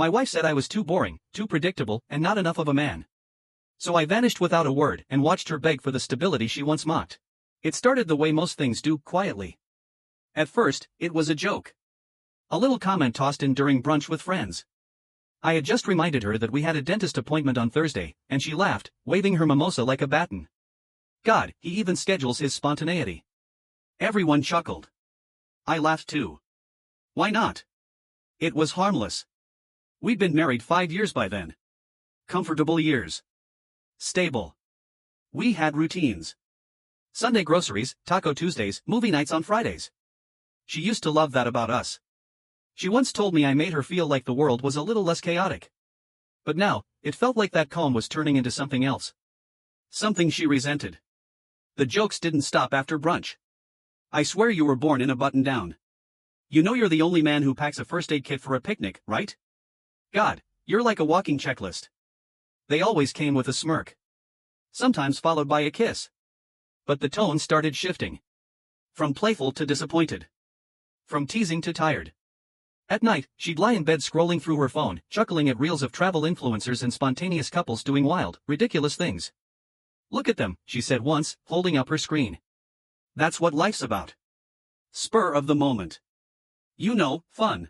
My wife said I was too boring, too predictable, and not enough of a man. So I vanished without a word and watched her beg for the stability she once mocked. It started the way most things do, quietly. At first, it was a joke. A little comment tossed in during brunch with friends. I had just reminded her that we had a dentist appointment on Thursday, and she laughed, waving her mimosa like a baton. God, he even schedules his spontaneity. Everyone chuckled. I laughed too. Why not? It was harmless. We'd been married 5 years by then. Comfortable years. Stable. We had routines. Sunday groceries, Taco Tuesdays, movie nights on Fridays. She used to love that about us. She once told me I made her feel like the world was a little less chaotic. But now, it felt like that calm was turning into something else. Something she resented. The jokes didn't stop after brunch. I swear you were born in a button-down. You know you're the only man who packs a first aid kit for a picnic, right? God, you're like a walking checklist. They always came with a smirk. Sometimes followed by a kiss. But the tone started shifting. From playful to disappointed. From teasing to tired. At night, she'd lie in bed scrolling through her phone, chuckling at reels of travel influencers and spontaneous couples doing wild, ridiculous things. Look at them, she said once, holding up her screen. That's what life's about. Spur of the moment. You know, fun.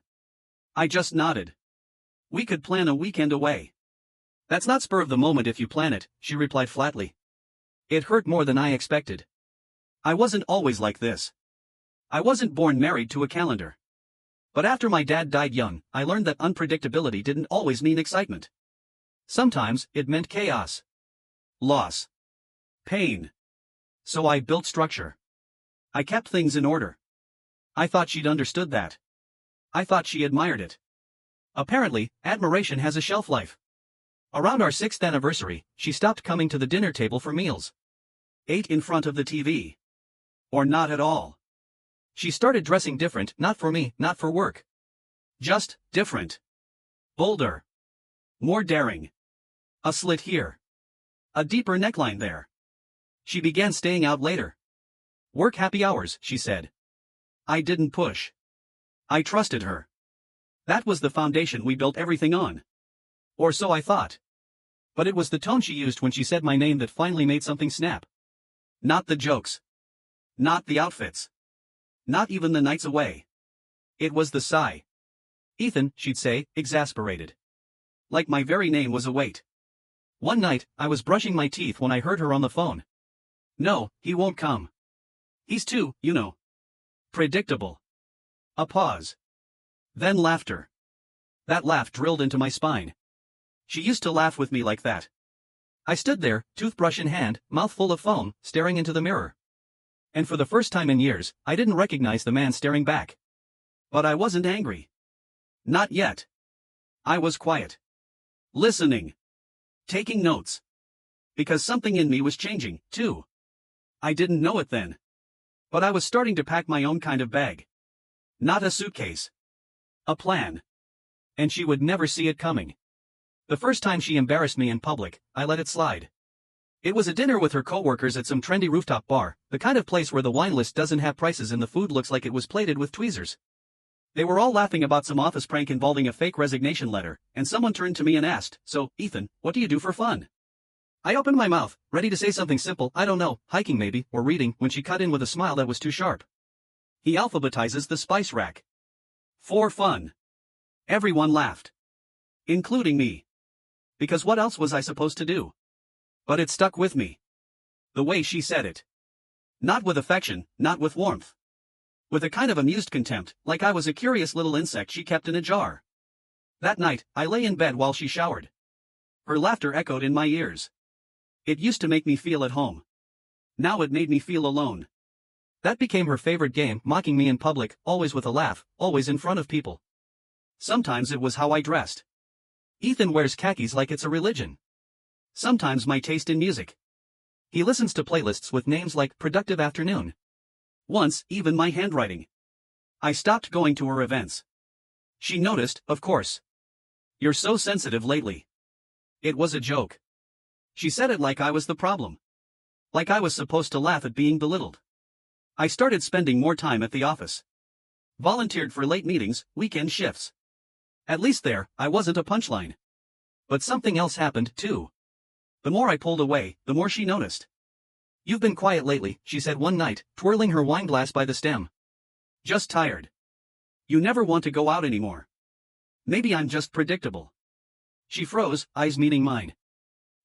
I just nodded. We could plan a weekend away. That's not spur of the moment if you plan it, she replied flatly. It hurt more than I expected. I wasn't always like this. I wasn't born married to a calendar. But after my dad died young, I learned that unpredictability didn't always mean excitement. Sometimes, it meant chaos. Loss. Pain. So I built structure. I kept things in order. I thought she'd understood that. I thought she admired it. Apparently, admiration has a shelf life. Around our 6th anniversary, she stopped coming to the dinner table for meals. Ate in front of the TV. Or not at all. She started dressing different, not for me, not for work. Just, different. Bolder. More daring. A slit here. A deeper neckline there. She began staying out later. Work happy hours, she said. I didn't push. I trusted her. That was the foundation we built everything on. Or so I thought. But it was the tone she used when she said my name that finally made something snap. Not the jokes. Not the outfits. Not even the nights away. It was the sigh. Ethan, she'd say, exasperated. Like my very name was a weight. One night, I was brushing my teeth when I heard her on the phone. No, he won't come. He's too, you know. Predictable. A pause. Then laughter. That laugh drilled into my spine. She used to laugh with me like that. I stood there, toothbrush in hand, mouth full of foam, staring into the mirror. And for the first time in years, I didn't recognize the man staring back. But I wasn't angry. Not yet. I was quiet. Listening. Taking notes. Because something in me was changing, too. I didn't know it then. But I was starting to pack my own kind of bag. Not a suitcase. A plan. And she would never see it coming. The first time she embarrassed me in public, I let it slide. It was a dinner with her coworkers at some trendy rooftop bar, the kind of place where the wine list doesn't have prices and the food looks like it was plated with tweezers. They were all laughing about some office prank involving a fake resignation letter, and someone turned to me and asked, "So, Ethan, what do you do for fun?" I opened my mouth, ready to say something simple, I don't know, hiking maybe, or reading, when she cut in with a smile that was too sharp. He alphabetizes the spice rack. For fun. Everyone laughed. Including me. Because what else was I supposed to do? But it stuck with me. The way she said it. Not with affection, not with warmth. With a kind of amused contempt, like I was a curious little insect she kept in a jar. That night, I lay in bed while she showered. Her laughter echoed in my ears. It used to make me feel at home. Now it made me feel alone. That became her favorite game, mocking me in public, always with a laugh, always in front of people. Sometimes it was how I dressed. Ethan wears khakis like it's a religion. Sometimes my taste in music. He listens to playlists with names like Productive Afternoon. Once, even my handwriting. I stopped going to her events. She noticed, of course. You're so sensitive lately. It was a joke. She said it like I was the problem. Like I was supposed to laugh at being belittled. I started spending more time at the office. Volunteered for late meetings, weekend shifts. At least there, I wasn't a punchline. But something else happened, too. The more I pulled away, the more she noticed. "You've been quiet lately," she said one night, twirling her wine glass by the stem. "Just tired. You never want to go out anymore." "Maybe I'm just predictable." She froze, eyes meeting mine.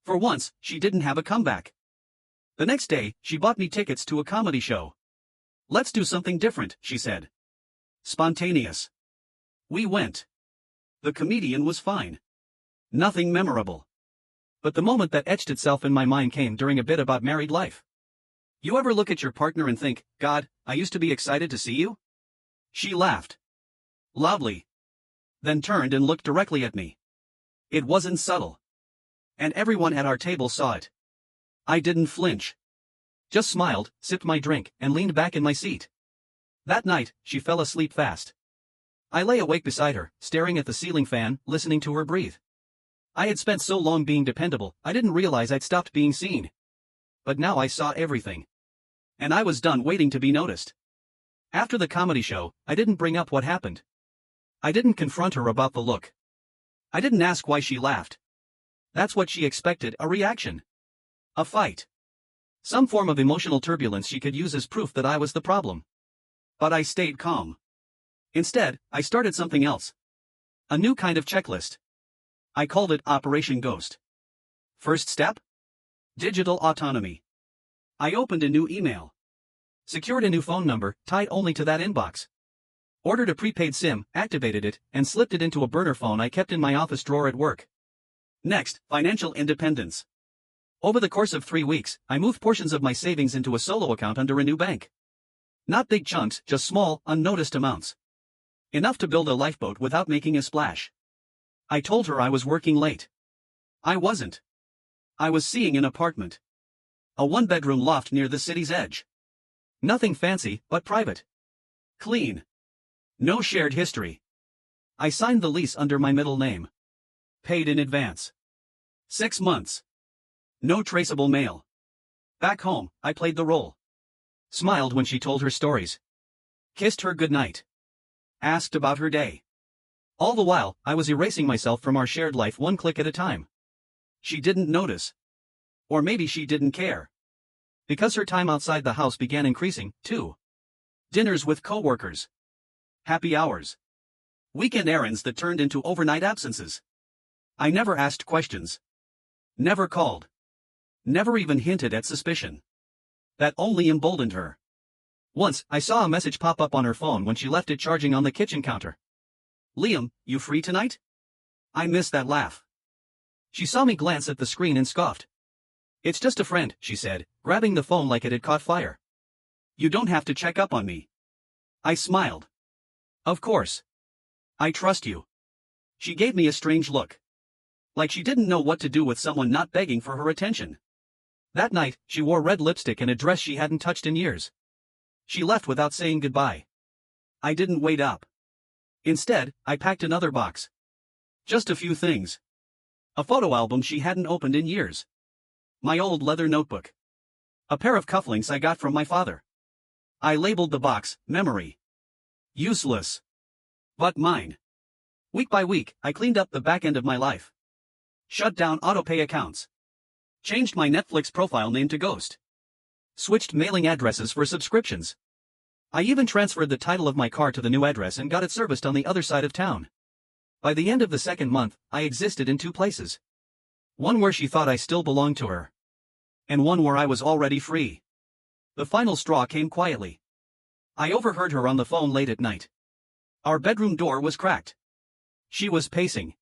For once, she didn't have a comeback. The next day, she bought me tickets to a comedy show. "Let's do something different," she said. Spontaneous. We went. The comedian was fine. Nothing memorable. But the moment that etched itself in my mind came during a bit about married life. You ever look at your partner and think, "God, I used to be excited to see you"? She laughed. Loudly. Then turned and looked directly at me. It wasn't subtle. And everyone at our table saw it. I didn't flinch. Just smiled, sipped my drink, and leaned back in my seat. That night, she fell asleep fast. I lay awake beside her, staring at the ceiling fan, listening to her breathe. I had spent so long being dependable, I didn't realize I'd stopped being seen. But now I saw everything. And I was done waiting to be noticed. After the comedy show, I didn't bring up what happened. I didn't confront her about the look. I didn't ask why she laughed. That's what she expected, a reaction. A fight. Some form of emotional turbulence she could use as proof that I was the problem. But I stayed calm. Instead, I started something else. A new kind of checklist. I called it Operation Ghost. First step? Digital autonomy. I opened a new email. Secured a new phone number, tied only to that inbox. Ordered a prepaid SIM, activated it, and slipped it into a burner phone I kept in my office drawer at work. Next, financial independence. Over the course of 3 weeks, I moved portions of my savings into a solo account under a new bank. Not big chunks, just small, unnoticed amounts. Enough to build a lifeboat without making a splash. I told her I was working late. I wasn't. I was seeing an apartment. A one-bedroom loft near the city's edge. Nothing fancy, but private. Clean. No shared history. I signed the lease under my middle name. Paid in advance. 6 months. No traceable mail. Back home, I played the role. Smiled when she told her stories. Kissed her goodnight. Asked about her day. All the while, I was erasing myself from our shared life one click at a time. She didn't notice. Or maybe she didn't care. Because her time outside the house began increasing, too. Dinners with coworkers. Happy hours. Weekend errands that turned into overnight absences. I never asked questions. Never called. Never even hinted at suspicion. That only emboldened her. Once, I saw a message pop up on her phone when she left it charging on the kitchen counter. "Liam, you free tonight?" I missed that laugh. She saw me glance at the screen and scoffed. "It's just a friend," she said, grabbing the phone like it had caught fire. "You don't have to check up on me." I smiled. "Of course. I trust you." She gave me a strange look. Like she didn't know what to do with someone not begging for her attention. That night, she wore red lipstick and a dress she hadn't touched in years. She left without saying goodbye. I didn't wait up. Instead, I packed another box. Just a few things. A photo album she hadn't opened in years. My old leather notebook. A pair of cufflinks I got from my father. I labeled the box, Memory. Useless. But mine. Week by week, I cleaned up the back end of my life. Shut down autopay accounts. Changed my Netflix profile name to Ghost. Switched mailing addresses for subscriptions. I even transferred the title of my car to the new address and got it serviced on the other side of town. By the end of the second month, I existed in 2 places. One where she thought I still belonged to her. And one where I was already free. The final straw came quietly. I overheard her on the phone late at night. Our bedroom door was cracked. She was pacing.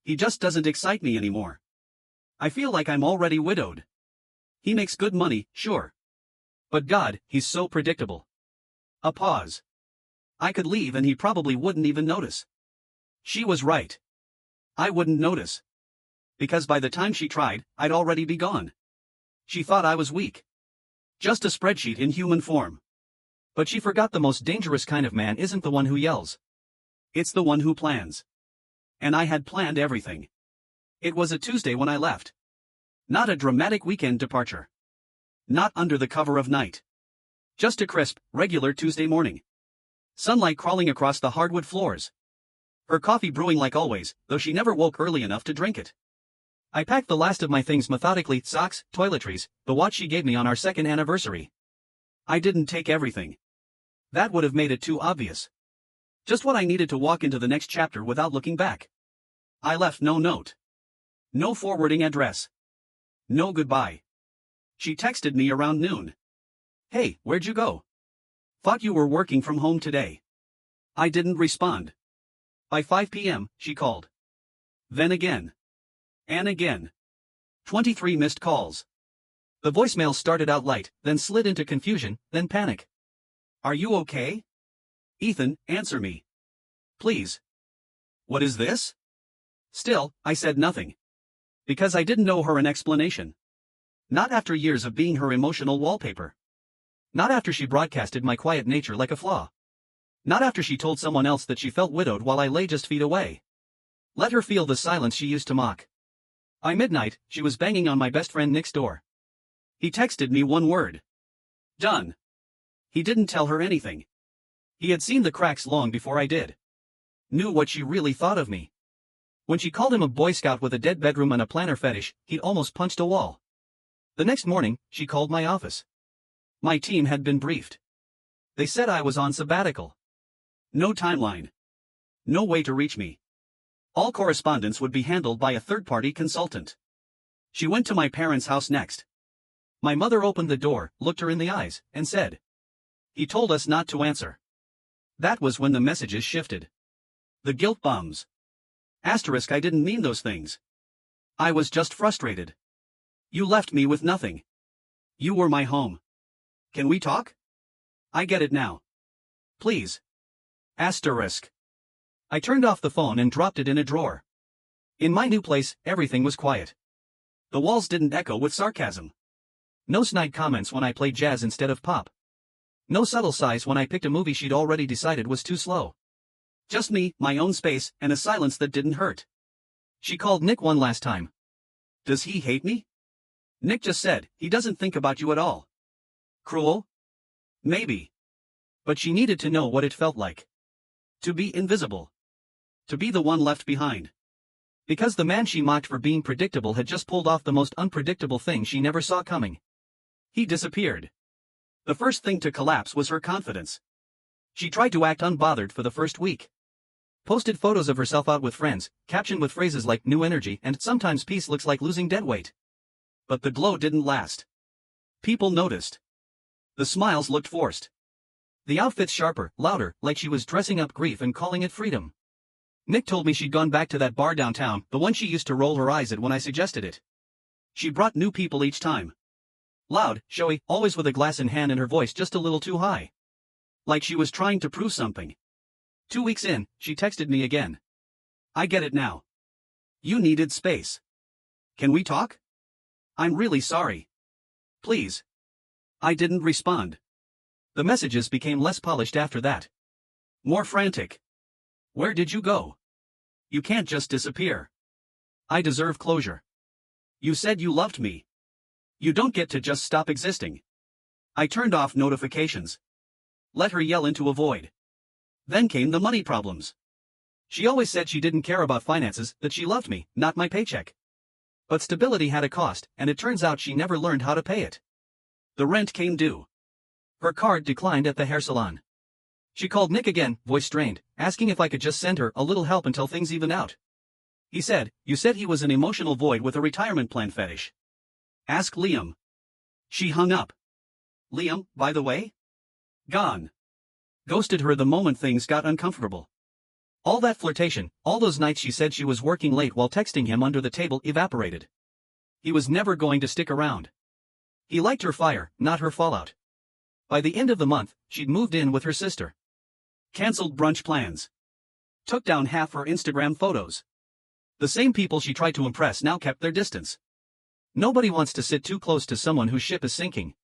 "He just doesn't excite me anymore. I feel like I'm already widowed. He makes good money, sure. But God, he's so predictable." A pause. I could leave and he probably wouldn't even notice. She was right. I wouldn't notice. Because by the time she tried, I'd already be gone. She thought I was weak. Just a spreadsheet in human form. But she forgot the most dangerous kind of man isn't the one who yells. It's the one who plans. And I had planned everything. It was a Tuesday when I left. Not a dramatic weekend departure. Not under the cover of night. Just a crisp, regular Tuesday morning. Sunlight crawling across the hardwood floors. Her coffee brewing like always, though she never woke early enough to drink it. I packed the last of my things methodically, socks, toiletries, the watch she gave me on our second anniversary. I didn't take everything. That would have made it too obvious. Just what I needed to walk into the next chapter without looking back. I left no note. No forwarding address. No goodbye. She texted me around noon. "Hey, where'd you go? Thought you were working from home today." I didn't respond. By 5 p.m., she called. Then again. And again. 23 missed calls. The voicemail started out light, then slid into confusion, then panic. "Are you okay? Ethan, answer me. Please." "What is this?" Still, I said nothing. Because I didn't owe her an explanation. Not after years of being her emotional wallpaper. Not after she broadcasted my quiet nature like a flaw. Not after she told someone else that she felt widowed while I lay just feet away. Let her feel the silence she used to mock. By midnight, she was banging on my best friend Nick's door. He texted me one word. Done. He didn't tell her anything. He had seen the cracks long before I did. Knew what she really thought of me. When she called him a Boy Scout with a dead bedroom and a planner fetish, he'd almost punched a wall. The next morning, she called my office. My team had been briefed. They said I was on sabbatical. No timeline. No way to reach me. All correspondence would be handled by a third-party consultant. She went to my parents' house next. My mother opened the door, looked her in the eyes, and said, "He told us not to answer." That was when the messages shifted. The guilt bombs. Asterisk, I didn't mean those things. I was just frustrated. You left me with nothing. You were my home. Can we talk? I get it now. Please. Asterisk. I turned off the phone and dropped it in a drawer. In my new place, everything was quiet. The walls didn't echo with sarcasm. No snide comments when I played jazz instead of pop. No subtle sighs when I picked a movie she'd already decided was too slow. Just me, my own space, and a silence that didn't hurt. She called Nick one last time. Does he hate me? Nick just said, he doesn't think about you at all. Cruel? Maybe. But she needed to know what it felt like. To be invisible. To be the one left behind. Because the man she mocked for being predictable had just pulled off the most unpredictable thing she never saw coming. He disappeared. The first thing to collapse was her confidence. She tried to act unbothered for the first week. Posted photos of herself out with friends, captioned with phrases like new energy and sometimes peace looks like losing dead weight. But the glow didn't last. People noticed. The smiles looked forced. The outfits sharper, louder, like she was dressing up grief and calling it freedom. Nick told me she'd gone back to that bar downtown, the one she used to roll her eyes at when I suggested it. She brought new people each time. Loud, showy, always with a glass in hand and her voice just a little too high. Like she was trying to prove something. 2 weeks in, she texted me again. I get it now. You needed space. Can we talk? I'm really sorry. Please. I didn't respond. The messages became less polished after that. More frantic. Where did you go? You can't just disappear. I deserve closure. You said you loved me. You don't get to just stop existing. I turned off notifications. Let her yell into a void. Then came the money problems. She always said she didn't care about finances, that she loved me, not my paycheck. But stability had a cost, and it turns out she never learned how to pay it. The rent came due. Her card declined at the hair salon. She called Nick again, voice strained, asking if I could just send her a little help until things even out. He said, "You said he was an emotional void with a retirement plan fetish. Ask Liam." She hung up. Liam, by the way? Gone. Ghosted her the moment things got uncomfortable. All that flirtation, all those nights she said she was working late while texting him under the table evaporated. He was never going to stick around. He liked her fire, not her fallout. By the end of the month, she'd moved in with her sister. Cancelled brunch plans. Took down half her Instagram photos. The same people she tried to impress now kept their distance. Nobody wants to sit too close to someone whose ship is sinking.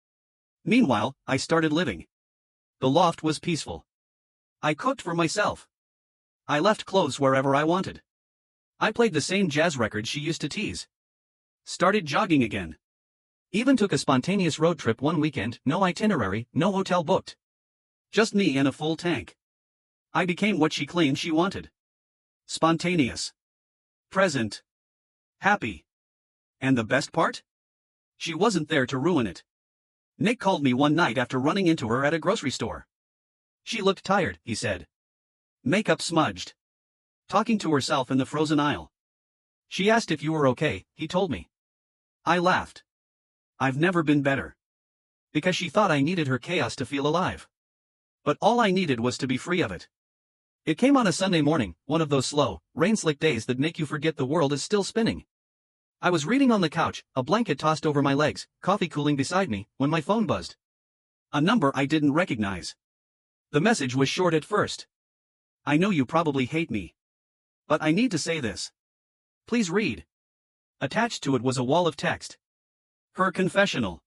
Meanwhile, I started living. The loft was peaceful. I cooked for myself. I left clothes wherever I wanted. I played the same jazz records she used to tease. Started jogging again. Even took a spontaneous road trip one weekend, no itinerary, no hotel booked. Just me and a full tank. I became what she claimed she wanted. Spontaneous. Present. Happy. And the best part? She wasn't there to ruin it. Nick called me one night after running into her at a grocery store. She looked tired, he said. Makeup smudged. Talking to herself in the frozen aisle. She asked if you were okay, he told me. I laughed. I've never been better. Because she thought I needed her chaos to feel alive. But all I needed was to be free of it. It came on a Sunday morning, one of those slow, rain-slick days that make you forget the world is still spinning. I was reading on the couch, a blanket tossed over my legs, coffee cooling beside me, when my phone buzzed. A number I didn't recognize. The message was short at first. I know you probably hate me. But I need to say this. Please read. Attached to it was a wall of text. Her confessional.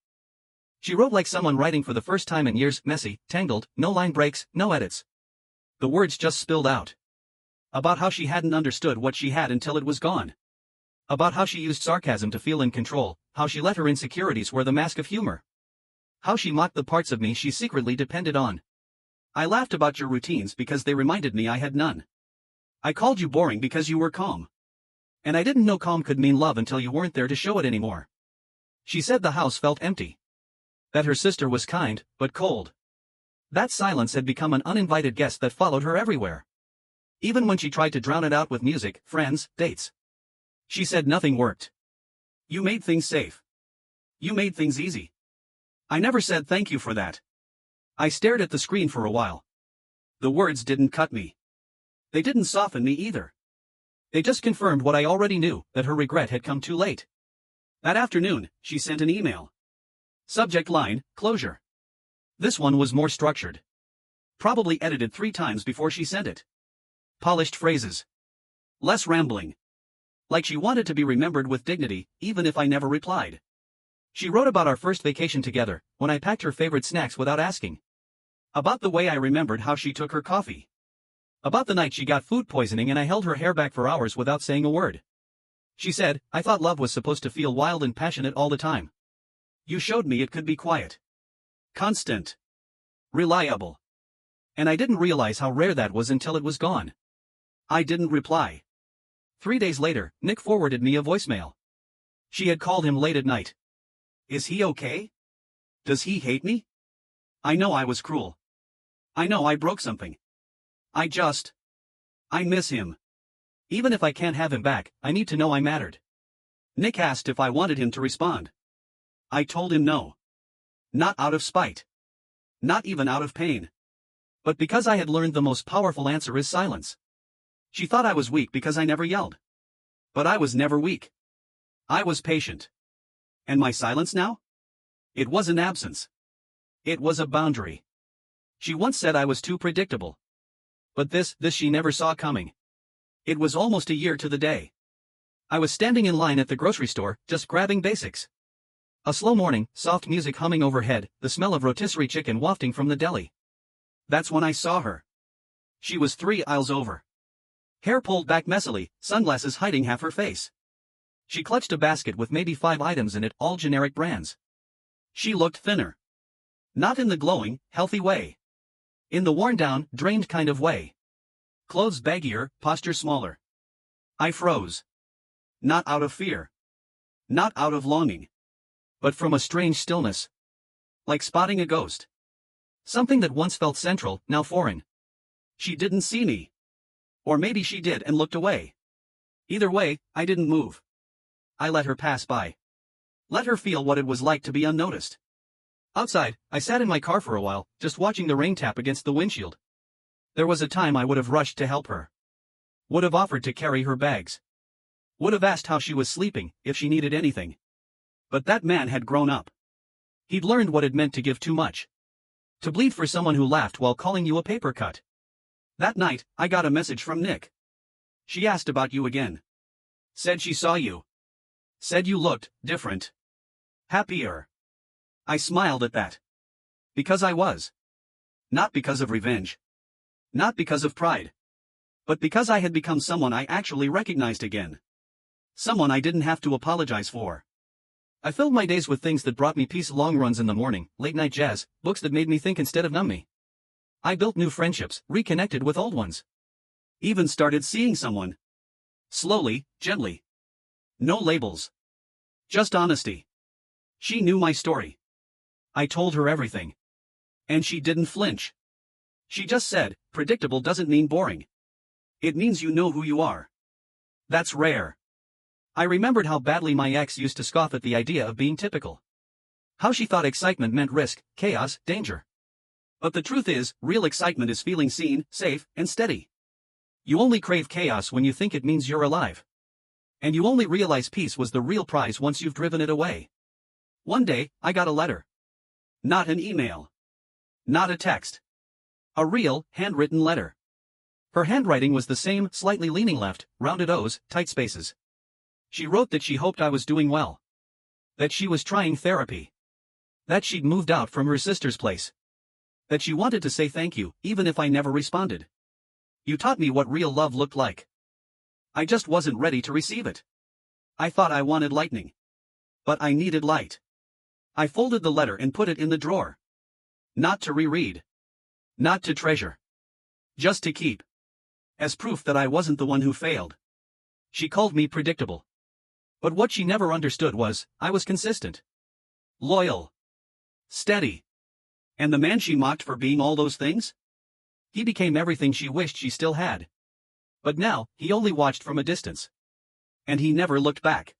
She wrote like someone writing for the first time in years, messy, tangled, no line breaks, no edits. The words just spilled out. About how she hadn't understood what she had until it was gone. About how she used sarcasm to feel in control, how she let her insecurities wear the mask of humor. How she mocked the parts of me she secretly depended on. I laughed about your routines because they reminded me I had none. I called you boring because you were calm. And I didn't know calm could mean love until you weren't there to show it anymore. She said the house felt empty. That her sister was kind, but cold. That silence had become an uninvited guest that followed her everywhere. Even when she tried to drown it out with music, friends, dates. She said nothing worked. You made things safe. You made things easy. I never said thank you for that. I stared at the screen for a while. The words didn't cut me. They didn't soften me either. They just confirmed what I already knew, that her regret had come too late. That afternoon, she sent an email. Subject line, closure. This one was more structured. Probably edited 3 times before she sent it. Polished phrases. Less rambling. Like she wanted to be remembered with dignity, even if I never replied. She wrote about our first vacation together, when I packed her favorite snacks without asking. About the way I remembered how she took her coffee. About the night she got food poisoning and I held her hair back for hours without saying a word. She said, I thought love was supposed to feel wild and passionate all the time. You showed me it could be quiet. Constant. Reliable. And I didn't realize how rare that was until it was gone. I didn't reply. 3 days later, Nick forwarded me a voicemail. She had called him late at night. Is he okay? Does he hate me? I know I was cruel. I know I broke something. I miss him. Even if I can't have him back, I need to know I mattered. Nick asked if I wanted him to respond. I told him no. Not out of spite. Not even out of pain. But because I had learned the most powerful answer is silence. She thought I was weak because I never yelled. But I was never weak. I was patient. And my silence now? It was an absence. It was a boundary. She once said I was too predictable. But this she never saw coming. It was almost a year to the day. I was standing in line at the grocery store, just grabbing basics. A slow morning, soft music humming overhead, the smell of rotisserie chicken wafting from the deli. That's when I saw her. She was 3 aisles over. Hair pulled back messily, sunglasses hiding half her face. She clutched a basket with maybe 5 items in it, all generic brands. She looked thinner. Not in the glowing, healthy way. In the worn-down, drained kind of way. Clothes baggier, posture smaller. I froze. Not out of fear. Not out of longing. But from a strange stillness. Like spotting a ghost. Something that once felt central, now foreign. She didn't see me. Or maybe she did and looked away. Either way, I didn't move. I let her pass by. Let her feel what it was like to be unnoticed. Outside, I sat in my car for a while, just watching the rain tap against the windshield. There was a time I would have rushed to help her. Would have offered to carry her bags. Would have asked how she was sleeping, if she needed anything. But that man had grown up. He'd learned what it meant to give too much. To bleed for someone who laughed while calling you a paper cut. That night, I got a message from Nick. She asked about you again. Said she saw you. Said you looked different. Happier. I smiled at that. Because I was. Not because of revenge. Not because of pride. But because I had become someone I actually recognized again. Someone I didn't have to apologize for. I filled my days with things that brought me peace: long runs in the morning, late-night jazz, books that made me think instead of numb me. I built new friendships, reconnected with old ones. Even started seeing someone. Slowly, gently. No labels. Just honesty. She knew my story. I told her everything. And she didn't flinch. She just said, predictable doesn't mean boring. It means you know who you are. That's rare. I remembered how badly my ex used to scoff at the idea of being typical. How she thought excitement meant risk, chaos, danger. But the truth is, real excitement is feeling seen, safe, and steady. You only crave chaos when you think it means you're alive. And you only realize peace was the real prize once you've driven it away. One day, I got a letter. Not an email. Not a text. A real, handwritten letter. Her handwriting was the same, slightly leaning left, rounded O's, tight spaces. She wrote that she hoped I was doing well. That she was trying therapy. That she'd moved out from her sister's place. That she wanted to say thank you, even if I never responded. You taught me what real love looked like. I just wasn't ready to receive it. I thought I wanted lightning. But I needed light. I folded the letter and put it in the drawer. Not to reread. Not to treasure. Just to keep. As proof that I wasn't the one who failed. She called me predictable. But what she never understood was, I was consistent. Loyal. Steady. And the man she mocked for being all those things? He became everything she wished she still had. But now, he only watched from a distance. And he never looked back.